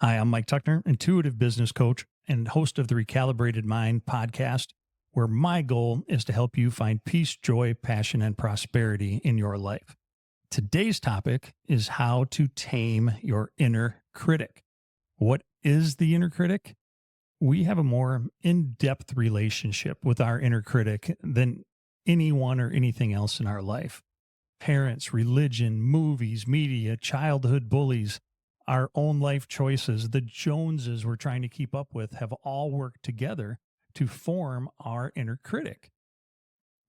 Hi, I'm Mike Tuckner, intuitive business coach and host of the Recalibrated Mind Podcast, where my goal is to help you find peace, joy, passion, and prosperity in your life. Today's topic is how to tame your inner critic. What is the inner critic? We have a more in-depth relationship with our inner critic than anyone or anything else in our life. Parents, religion, movies, media, childhood bullies, our own life choices, the Joneses we're trying to keep up with have all worked together to form our inner critic.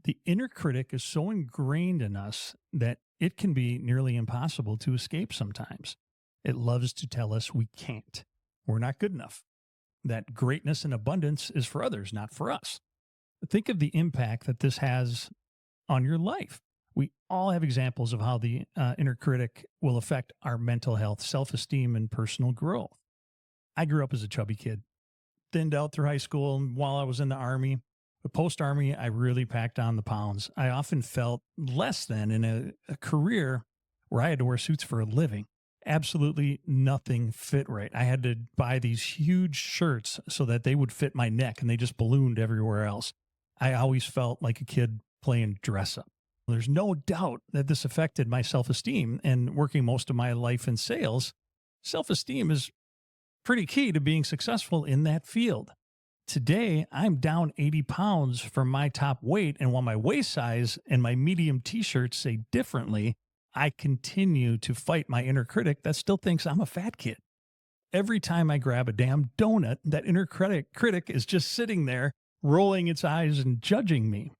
The inner critic is so ingrained in us that it can be nearly impossible to escape sometimes. It loves to tell us we can't. We're not good enough. That greatness and abundance is for others, not for us. Think of the impact that this has on your life. We all have examples of how the inner critic will affect our mental health, self-esteem, and personal growth. I grew up as a chubby kid, thinned out through high school and while I was in the Army. But post-Army, I really packed on the pounds. I often felt less than in a career where I had to wear suits for a living. Absolutely nothing fit right. I had to buy these huge shirts so that they would fit my neck, and they just ballooned everywhere else. I always felt like a kid playing dress-up. There's no doubt that this affected my self-esteem, and working most of my life in sales, self-esteem is pretty key to being successful in that field. Today, I'm down 80 pounds from my top weight, and while my waist size and my medium t-shirts say differently, I continue to fight my inner critic that still thinks I'm a fat kid. Every time I grab a damn donut, that inner critic is just sitting there, rolling its eyes and judging me.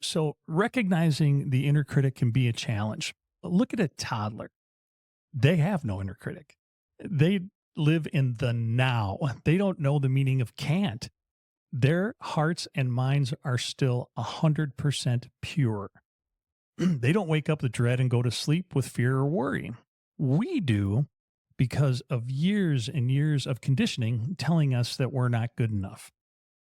So recognizing the inner critic can be a challenge. Look at a toddler. They have no inner critic. They live in the now. They don't know the meaning of can't. Their hearts and minds are still 100% pure. They don't wake up with dread and go to sleep with fear or worry. We do because of years and years of conditioning telling us that we're not good enough.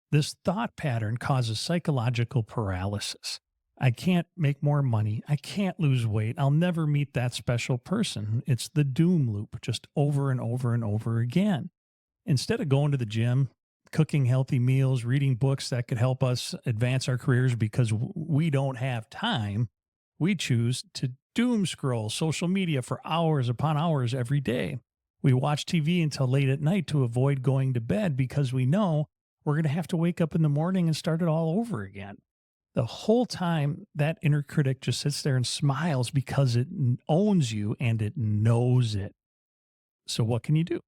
This thought pattern causes psychological paralysis. I can't make more money. I can't lose weight. I'll never meet that special person. It's the doom loop, just over and over and over again. Instead of going to the gym, cooking healthy meals, reading books that could help us advance our careers because we don't have time, we choose to doom scroll social media for hours upon hours every day. We watch TV until late at night to avoid going to bed because we know we're going to have to wake up in the morning and start it all over again. The whole time, that inner critic just sits there and smiles because it owns you and it knows it. So what can you do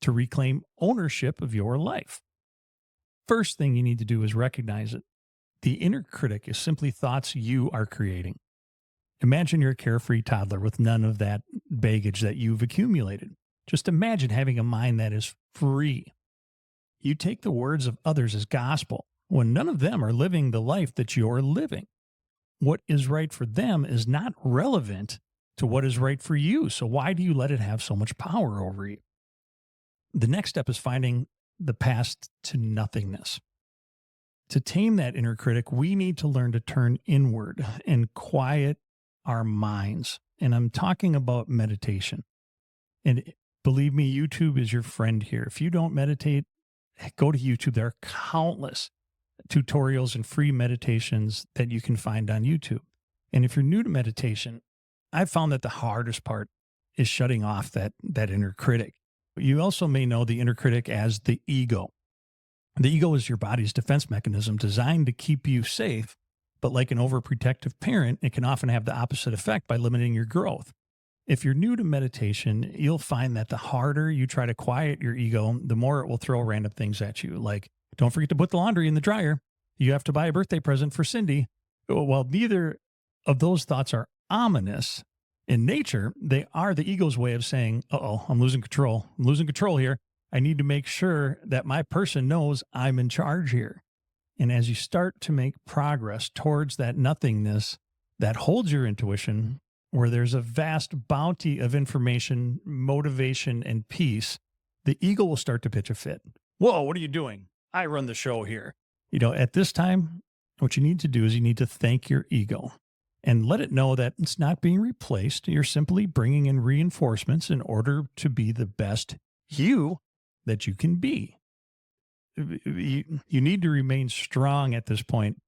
to reclaim ownership of your life? First thing you need to do is recognize it. The inner critic is simply thoughts you are creating. Imagine you're a carefree toddler with none of that baggage that you've accumulated. Just imagine having a mind that is free. You take the words of others as gospel when none of them are living the life that you're living. What is right for them is not relevant to what is right for you. So why do you let it have so much power over you? The next step is finding the past to nothingness. To tame that inner critic, we need to learn to turn inward and quiet our minds. And I'm talking about meditation. And believe me, YouTube is your friend here. If you don't meditate, go to YouTube. There are countless tutorials and free meditations that you can find on YouTube. And if you're new to meditation, I've found that the hardest part is shutting off that inner critic. You also may know the inner critic as the ego. The ego is your body's defense mechanism designed to keep you safe, but like an overprotective parent, it can often have the opposite effect by limiting your growth. If you're new to meditation, you'll find that the harder you try to quiet your ego, the more it will throw random things at you. Like, don't forget to put the laundry in the dryer. You have to buy a birthday present for Cindy. While neither of those thoughts are ominous in nature, they are the ego's way of saying, uh-oh, I'm losing control. I'm losing control here. I need to make sure that my person knows I'm in charge here. And as you start to make progress towards that nothingness that holds your intuition, where there's a vast bounty of information, motivation, and peace, the ego will start to pitch a fit. Whoa, what are you doing? I run the show here. At this time, what you need to do is you need to thank your ego and let it know that it's not being replaced. You're simply bringing in reinforcements in order to be the best you that you can be. You need to remain strong at this point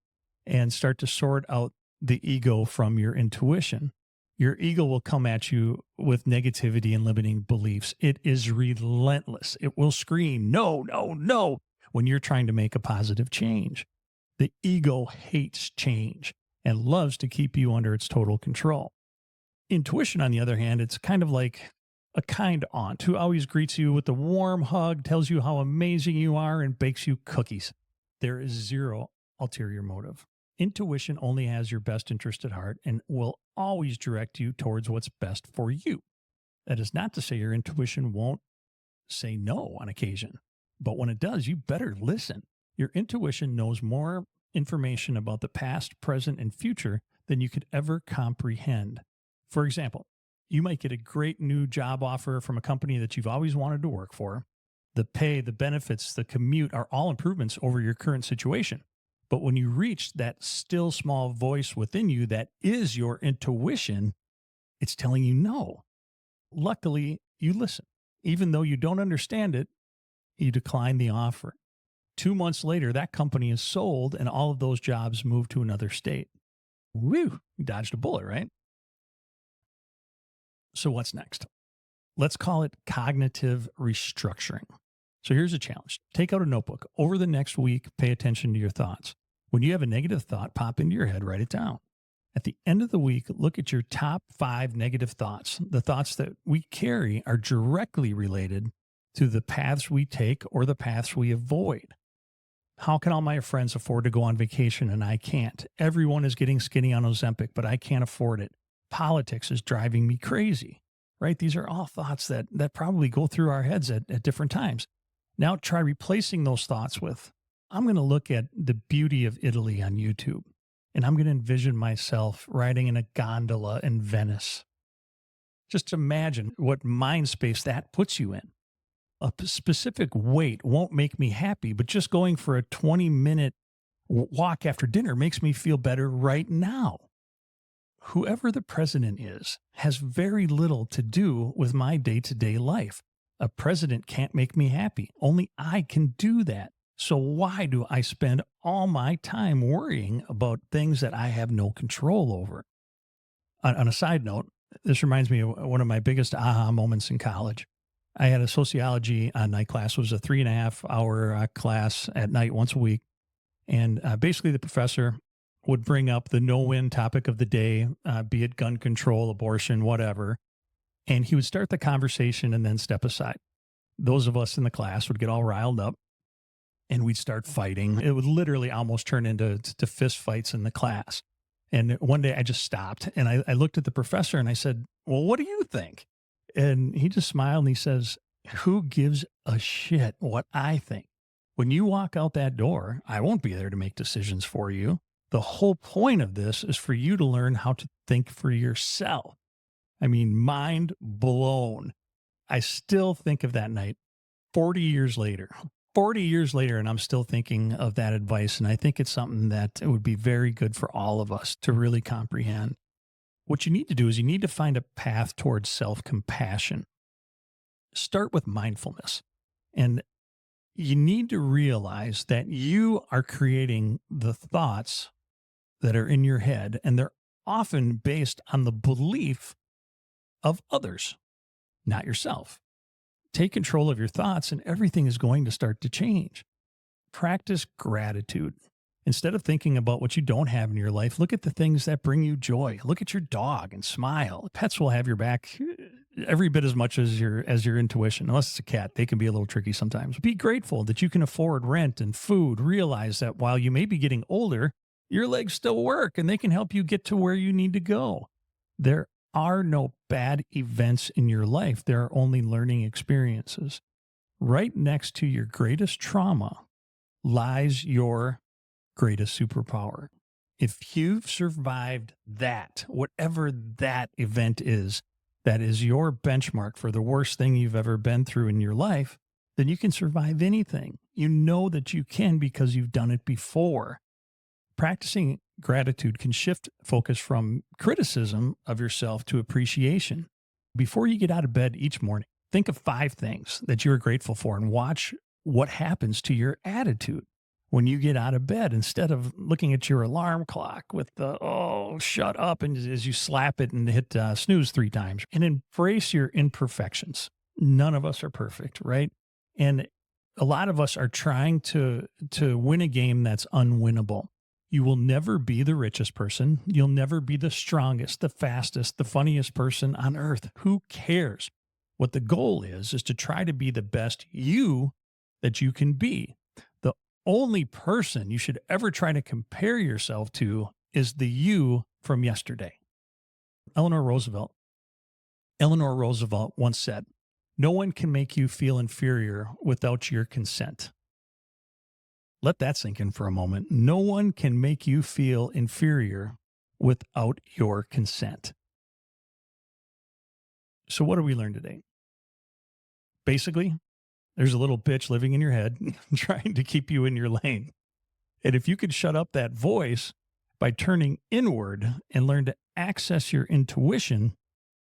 and start to sort out the ego from your intuition. Your ego will come at you with negativity and limiting beliefs. It is relentless. It will scream, no, no, no, when you're trying to make a positive change. The ego hates change and loves to keep you under its total control. Intuition, on the other hand, it's kind of like a kind aunt who always greets you with a warm hug, tells you how amazing you are, and bakes you cookies. There is zero ulterior motive. Intuition only has your best interest at heart and will always direct you towards what's best for you. That is not to say your intuition won't say no on occasion, but when it does, you better listen. Your intuition knows more information about the past, present, and future than you could ever comprehend. For example, you might get a great new job offer from a company that you've always wanted to work for. The pay, the benefits, the commute are all improvements over your current situation. But when you reach that still small voice within you that is your intuition, it's telling you no. Luckily, you listen. Even though you don't understand it, you decline the offer. 2 months later, that company is sold and all of those jobs move to another state. Woo, you dodged a bullet, right? So what's next? Let's call it cognitive restructuring. So here's a challenge. Take out a notebook. Over the next week, pay attention to your thoughts. When you have a negative thought pop into your head, write it down. At the end of the week, look at your top 5 negative thoughts. The thoughts that we carry are directly related to the paths we take or the paths we avoid. How can all my friends afford to go on vacation and I can't? Everyone is getting skinny on Ozempic, but I can't afford it. Politics is driving me crazy, right? These are all thoughts that probably go through our heads at different times. Now try replacing those thoughts with, I'm going to look at the beauty of Italy on YouTube, and I'm going to envision myself riding in a gondola in Venice. Just imagine what mind space that puts you in. A specific weight won't make me happy, but just going for a 20-minute walk after dinner makes me feel better right now. Whoever the president is has very little to do with my day-to-day life. A president can't make me happy. Only I can do that. So why do I spend all my time worrying about things that I have no control over? On a side note, this reminds me of one of my biggest aha moments in college. I had a sociology night class. It was a 3.5-hour class at night once a week. And basically the professor would bring up the no-win topic of the day, be it gun control, abortion, whatever. And he would start the conversation and then step aside. Those of us in the class would get all riled up and we'd start fighting. It would literally almost turn into fist fights in the class. And one day I just stopped and I looked at the professor and I said, well, what do you think? And he just smiled and he says, who gives a shit what I think? When you walk out that door, I won't be there to make decisions for you. The whole point of this is for you to learn how to think for yourself. I mean, mind blown. I still think of that night 40 years later, and I'm still thinking of that advice. And I think it's something that it would be very good for all of us to really comprehend. What you need to do is you need to find a path towards self-compassion. Start with mindfulness. And you need to realize that you are creating the thoughts that are in your head, and they're often based on the belief of others, not yourself. Take control of your thoughts and everything is going to start to change. Practice gratitude. Instead of thinking about what you don't have in your life, look at the things that bring you joy. Look at your dog and smile. Pets will have your back every bit as much as your intuition. Unless it's a cat, they can be a little tricky sometimes. Be grateful that you can afford rent and food. Realize that while you may be getting older, your legs still work and they can help you get to where you need to go. There are no bad events in your life. There are only learning experiences. Right next to your greatest trauma lies your greatest superpower. If you've survived that, whatever that event is, that is your benchmark for the worst thing you've ever been through in your life, then you can survive anything. You know that you can because you've done it before. Practicing gratitude can shift focus from criticism of yourself to appreciation. Before you get out of bed each morning, Think of 5 things that you're grateful for and watch what happens to your attitude when you get out of bed instead of looking at your alarm clock with the, oh, shut up, and as you slap it and hit snooze 3 times. And embrace your imperfections. None of us are perfect, right? And a lot of us are trying to win a game that's unwinnable. You will never be the richest person. You'll never be the strongest, the fastest, the funniest person on earth. Who cares? What the goal is to try to be the best you that you can be. The only person you should ever try to compare yourself to is the you from yesterday. Eleanor Roosevelt once said, "No one can make you feel inferior without your consent." Let that sink in for a moment. No one can make you feel inferior without your consent. So what did we learn today? Basically, there's a little bitch living in your head trying to keep you in your lane. And if you could shut up that voice by turning inward and learn to access your intuition,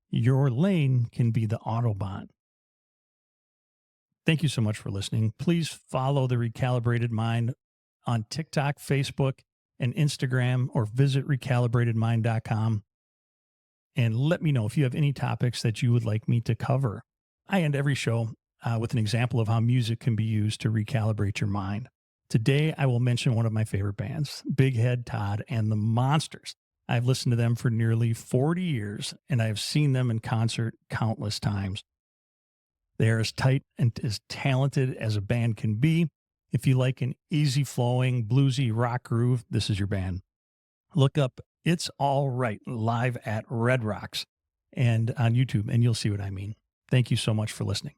your lane can be the Autobahn. Thank you so much for listening. Please follow the Recalibrated Mind on TikTok, Facebook, and Instagram, or visit recalibratedmind.com. And let me know if you have any topics that you would like me to cover. I end every show with an example of how music can be used to recalibrate your mind. Today, I will mention one of my favorite bands, Big Head Todd and the Monsters. I've listened to them for nearly 40 years, and I have seen them in concert countless times. They are as tight and as talented as a band can be. If you like an easy-flowing, bluesy rock groove, this is your band. Look up It's All Right live at Red Rocks and on YouTube, and you'll see what I mean. Thank you so much for listening.